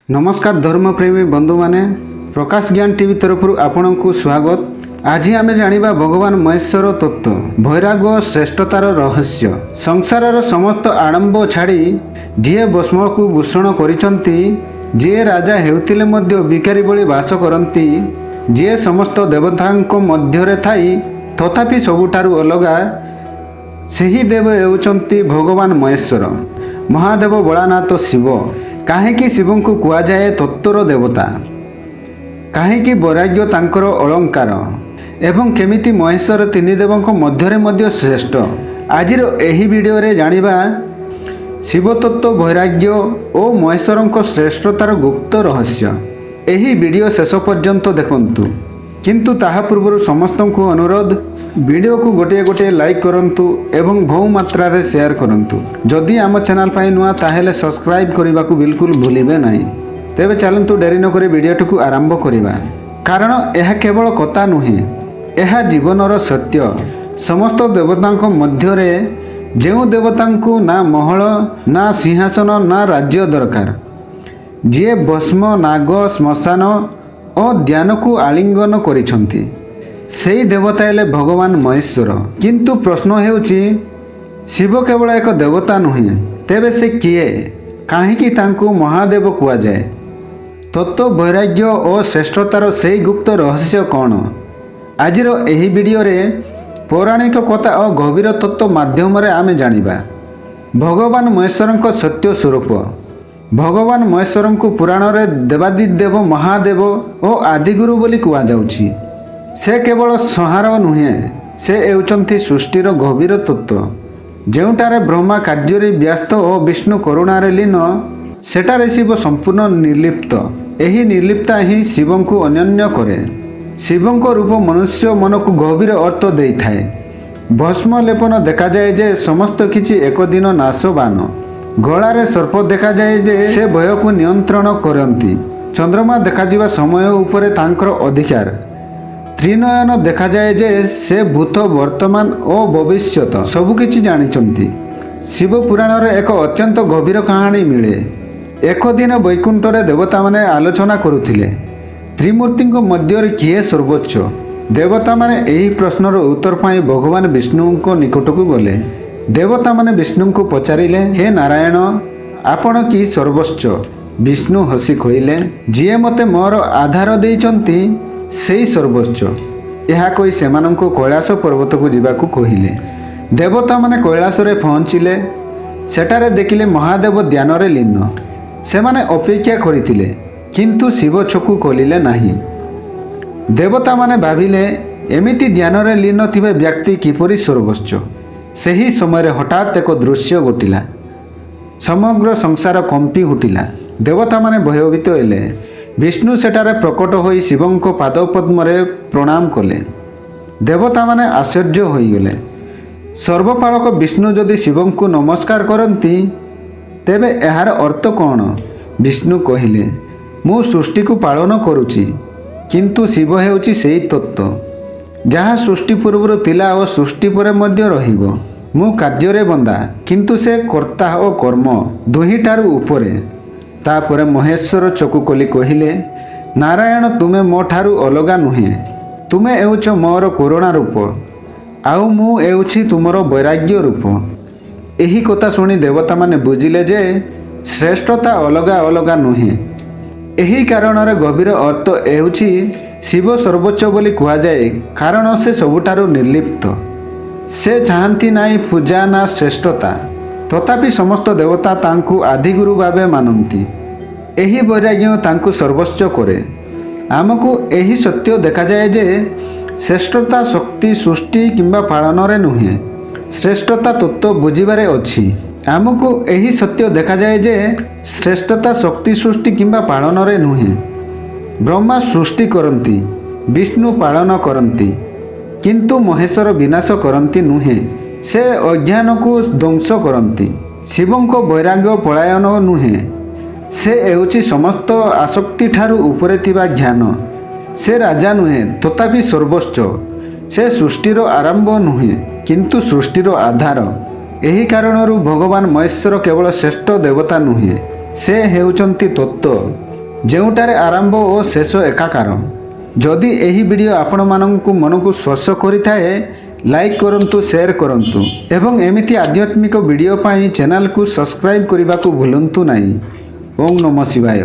नमस्कार धर्मप्रेमी बंधु माने प्रकाश ज्ञान टीवी तरफ आपण को स्वागत। आज आम जानिबा भगवान महेश्वर तत्व वैराग्य और श्रेष्ठतार रहस्य। संसार समस्त आडंब छाड़ी जी भस्म को भूषण करिसंती, जी राजा हेउतिले मध्य भिखारी भली वास करती, जी समस्त देवतांक मध्यरे थाई तथापि सबुठारु अलगा ସେହି ଦେବ ହେଉଛନ୍ତି ଭଗବାନ ମହେଶ୍ୱର। ମହାଦେବ ଭୋଳାନାଥ ଶିବ। କାହିଁକି ଶିବଙ୍କୁ କୁହାଯାଏ ତତ୍ତ୍ୱର ଦେବତା, କାହିଁକି ବୈରାଗ୍ୟ ତାଙ୍କର ଅଳଙ୍କାର ଏବଂ କେମିତି ମହେଶ୍ୱର ତିନି ଦେବଙ୍କ ମଧ୍ୟରେ ମଧ୍ୟ ଶ୍ରେଷ୍ଠ। ଆଜିର ଏହି ଭିଡ଼ିଓରେ ଜାଣିବା ଶିବତତ୍ତ୍ୱ, ବୈରାଗ୍ୟ ଓ ମହେଶ୍ୱରଙ୍କ ଶ୍ରେଷ୍ଠତାର ଗୁପ୍ତ ରହସ୍ୟ। ଏହି ଭିଡ଼ିଓ ଶେଷ ପର୍ଯ୍ୟନ୍ତ ଦେଖନ୍ତୁ, କିନ୍ତୁ ତାହା ପୂର୍ବରୁ ସମସ୍ତଙ୍କୁ ଅନୁରୋଧ, वीडियो को गोटे गोटे लाइक करंतु एवं बहु मात्रा रे शेयर करंतु। जदि आम चैनल पाई नुआ ताहेले सब्सक्राइब करने को बिल्कुल भूलिबे नहीं। तेबे चलंतु डेरी न करी वीडियो को आरंभ करिबा, कारण यह केवल कथा नुहे, यह जीवनर सत्य। समस्त देवतांक मध्यरे जेउ देवतांकु ना महल, ना सिंहासन, ना राज्य दरकार, जे भस्म, नाग, श्मशान और ध्यान को आलिंगन करिसंती, सेई देवता हेले भगवान महेश्वर। किंतु प्रश्न हेउची, शिव केवल एक देवता नुहे, तेबे से किए, काहींकि तांकु महादेव कुआ जाए। तत्व, वैराग्य और श्रेष्ठतार सेई गुप्त रहस्य कौन? आजिर एही वीडियो रे पौराणिक कथा और गभीर तत्व माध्यम रे आमे जानिबा भगवान महेश्वरंक सत्य स्वरूप। भगवान महेश्वरंकु पुराण रे देवादिदेव, महादेव और आदिगुरु बोली कुआ जाउछि। से केवल संहार नुहे, से हेउचंती सृष्टिर गभीर तत्व। जेउटारे ब्रह्मा कार्य व्यस्त और विष्णु करुणार लीन, सेटारे शिव संपूर्ण निर्लिप्त। एही निर्लिप्ता ही शिवंकु अनन्य करे। शिवंक रूप मनुष्य मन को गभीर अर्थ देइथाए। भस्म लेपन देखा जाए जे समस्त किछि एक दिन नाशवान। गलारे सर्प देखा जाए जे से भय को नियंत्रण करंती। चंद्रमा देखा जिवा समय उपरे तांकर अधिकार। त्रिनयन देखा जाए जे से भूत, वर्तमान और भविष्यत सबुकिछि जानिचंती। शिव पुराण रे एक अत्यंत गभीर कहानी मिले। एक दिन वैकुंठ रे देवता माने आलोचना करुथिले, त्रिमूर्तिंक मध्य किए सर्वोच्च। देवता माने एही प्रश्नर उत्तर पाई भगवान विष्णुंक निकट को गले। देवता माने विष्णु को पचारिले, हे नारायण, आपण की सर्वोच्च? विष्णु हसी कहिले, जिए मते मोर आधार देइचंती सेई सर्वोच्च। यह कही सेमानंको कैलाश पर्वत को जीवाकू कहिले। देवता माने कैलाश रे पहुँचिले। सेटारे देखिले महादेव ध्यान रे लीन। सेमाने अपेक्षा करिथिले, किंतु शिव चकु खोलिले नाही। देवता माने भाविले, एमिति ध्यान रे लीन थिबे व्यक्ति किपरि सर्वोच्च। सेही समय हठात एक दृश्य घटिला। समग्र संसार कंपी उठिला। देवता माने भयभीत हेले। विष्णु सेठारे प्रकट होई शिवंक पाद पद्मरे प्रणाम कले। देवता माने आश्चर्य होइगले। सर्वपालक विष्णु जदि शिवंकु नमस्कार करंती, तेबे एहार अर्थ कौन? विष्णु कहिले, मु सृष्टि को पालन करुची, किंतु शिव हेउची सेई तत्व जहाँ सृष्टि पूर्व तिला और सृष्टि परे मध्य रहिबो। मु कार्य बंदा, किंतु से कर्ता और कर्म दुहीटारु उपरे। तापर महेश्वर चकु कोली कहिले, नारायण, तुमे मो ठारु अलगा नुहे। तुमे एउछ मोर करुणा रूप, आउ मु एउछि तुमर वैराग्य रूप। एही कथा सुनी देवता माने बुझिले जे श्रेष्ठता अलगा अलगा नुहे। एही कारण रे गभीर अर्थ एउछि शिव सर्वोच्च बोली कुहा जाए, कारण से सबुठारु निर्लिप्त। से चाहंती नाई पूजा ना श्रेष्ठता, तथापि समस्त देवता तांकु आदिगुरु भावे मानती। एही वैराग्य तांकु सर्वोच्च करे। आमको एही सत्य देखा जाए जे श्रेष्ठता शक्ति सृष्टि किंबा पालन रे नुहे, श्रेष्ठता तत्व बुझिबारे अछि। आमको एही सत्य देखा जाए जे श्रेष्ठता शक्ति सृष्टि किंबा पालन रे नुहे। ब्रह्मा सृष्टि करंती, विष्णु पालन करंती, किंतु महेश्वर विनाश करंती नुहे। से अज्ञान को ध्वंस करती। शिवंक वैराग्य पलायन नुहे, से हेउची समस्त आसक्ति ठारू उपरे थिबा ज्ञान। से राजा नुहे, तथापि सर्वोच्च। से सृष्टिर आरंभ नुहे, किंतु सृष्टिर आधार। एही कारणरू भगवान महेश्वर केवल श्रेष्ठ देवता नुहे, से हेउचंती तत्व। ଯେଉଁଟାରେ ଆରମ୍ଭ ଓ ଶେଷ ଏକାକାର। ଯଦି ଏହି ଭିଡ଼ିଓ ଆପଣମାନଙ୍କୁ ମନକୁ ସ୍ପର୍ଶ କରିଥାଏ ଲାଇକ୍ କରନ୍ତୁ, ସେୟାର କରନ୍ତୁ ଏବଂ ଏମିତି ଆଧ୍ୟାତ୍ମିକ ଭିଡ଼ିଓ ପାଇଁ ଚ୍ୟାନେଲକୁ ସବସ୍କ୍ରାଇବ୍ କରିବାକୁ ଭୁଲନ୍ତୁ ନାହିଁ। ଓଁ ନମଃ ଶିବାୟ।